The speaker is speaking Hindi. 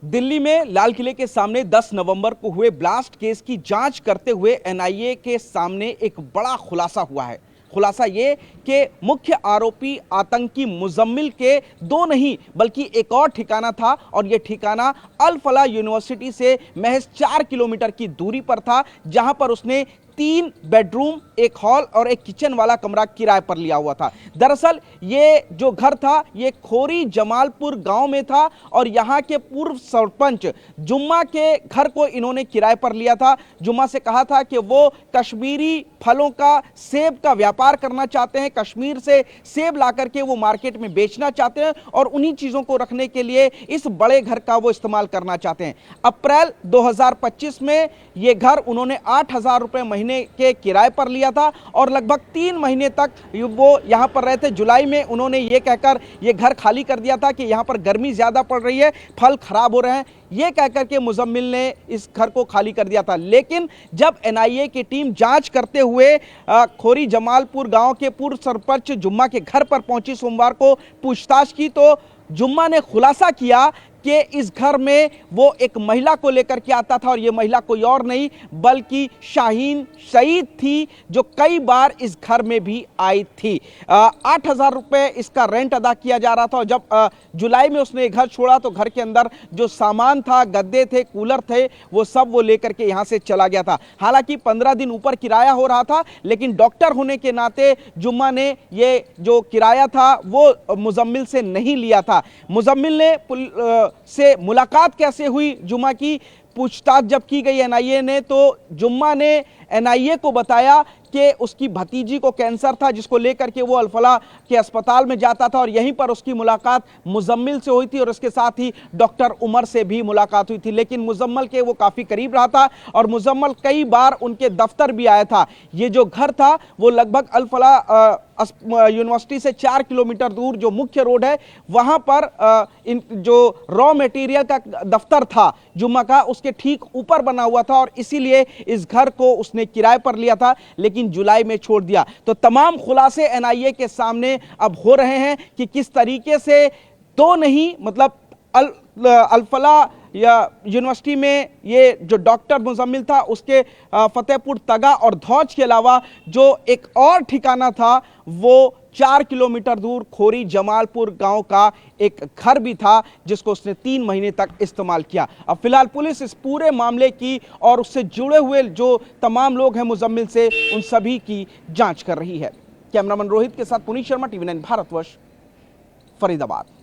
दिल्ली में लाल किले के सामने 10 नवंबर को हुए ब्लास्ट केस की जांच करते हुए एनआईए के सामने एक बड़ा खुलासा हुआ है। खुलासा ये कि मुख्य आरोपी आतंकी मुजम्मिल के दो नहीं बल्कि एक और ठिकाना था और यह ठिकाना अल फलाह यूनिवर्सिटी से महज 4 किलोमीटर की दूरी पर था, जहां पर उसने 3 बेडरूम, एक हॉल और एक किचन वाला कमरा किराए पर लिया हुआ था। दरअसल ये जो घर था ये खोरी जमालपुर गांव में था और यहां के पूर्व सरपंच जुम्मा के घर को इन्होंने किराए पर लिया था। जुम्मा से कहा था कि वो कश्मीरी फलों का, सेब का व्यापार करना चाहते हैं, कश्मीर से सेब ला करके वो मार्केट में बेचना चाहते हैं और उन्हीं चीजों को रखने के लिए इस बड़े घर का वो इस्तेमाल करना चाहते हैं। अप्रैल 2025 में ये घर उन्होंने 8,000 रुपए महीने के किराए पर लिया था और लगभग 3 महीने तक वो यहां पर रहे थे। जुलाई में उन्होंने ये कहकर ये घर खाली कर दिया था कि यहां पर गर्मी ज्यादा पड़ रही है, फल खराब हो रहे हैं, ये कहकर के मुजम्मिल ने इस घर को खाली कर दिया था। लेकिन जब एनआईए की टीम जांच करते हुए खोरी जमालपुर गांव के पूर्व सरपंच जुम्मा के घर पर पहुंची, सोमवार को पूछताछ की, तो जुम्मा ने खुलासा किया कि इस घर में वो एक महिला को लेकर के आता था और ये महिला कोई और नहीं बल्कि शाहीन सईद थी, जो कई बार इस घर में भी आई थी। 8,000 रुपए इसका रेंट अदा किया जा रहा था और जब जुलाई में उसने घर छोड़ा तो घर के अंदर जो सामान था, गद्दे थे, कूलर थे, वो सब वो लेकर के यहाँ से चला गया था। हालांकि 15 दिन ऊपर किराया हो रहा था, लेकिन डॉक्टर होने के नाते जुम्मा ने ये जो किराया था वो मुजम्मिल से नहीं लिया था। मुजम्मिल ने से मुलाकात कैसे हुई, जुम्मा की पूछताछ जब की गई एनआईए ने, तो जुम्मा ने एनआईए को बताया कि उसकी भतीजी को कैंसर था, जिसको लेकर के वो अल फलाह के अस्पताल में जाता था और यहीं पर उसकी मुलाकात मुजम्मिल से हुई थी और उसके साथ ही डॉक्टर उमर से भी मुलाकात हुई थी। लेकिन मुजम्मिल के वो काफ़ी करीब रहा था और मुजम्मिल कई बार उनके दफ्तर भी आया था। ये जो घर था वो लगभग अल फलाह यूनिवर्सिटी से 4 किलोमीटर दूर जो मुख्य रोड है वहां पर इन जो रॉ मटेरियल का दफ्तर था जुम्मा का, उसके ठीक ऊपर बना हुआ था और इसीलिए इस घर को उसने किराए पर लिया था, लेकिन जुलाई में छोड़ दिया। तो तमाम खुलासे एनआईए के सामने अब हो रहे हैं कि किस तरीके से दो नहीं मतलब अल फलाह या यूनिवर्सिटी में ये जो डॉक्टर मुजम्मिल था उसके फतेहपुर तगा और धौज के अलावा जो एक और ठिकाना था वो 4 किलोमीटर दूर खोरी जमालपुर गांव का एक घर भी था, जिसको उसने 3 महीने तक इस्तेमाल किया। अब फिलहाल पुलिस इस पूरे मामले की और उससे जुड़े हुए जो तमाम लोग हैं मुजम्मिल से, उन सभी की जांच कर रही है। कैमरामैन रोहित के साथ पुनीत शर्मा, टीवी 9 भारतवर्ष, फरीदाबाद।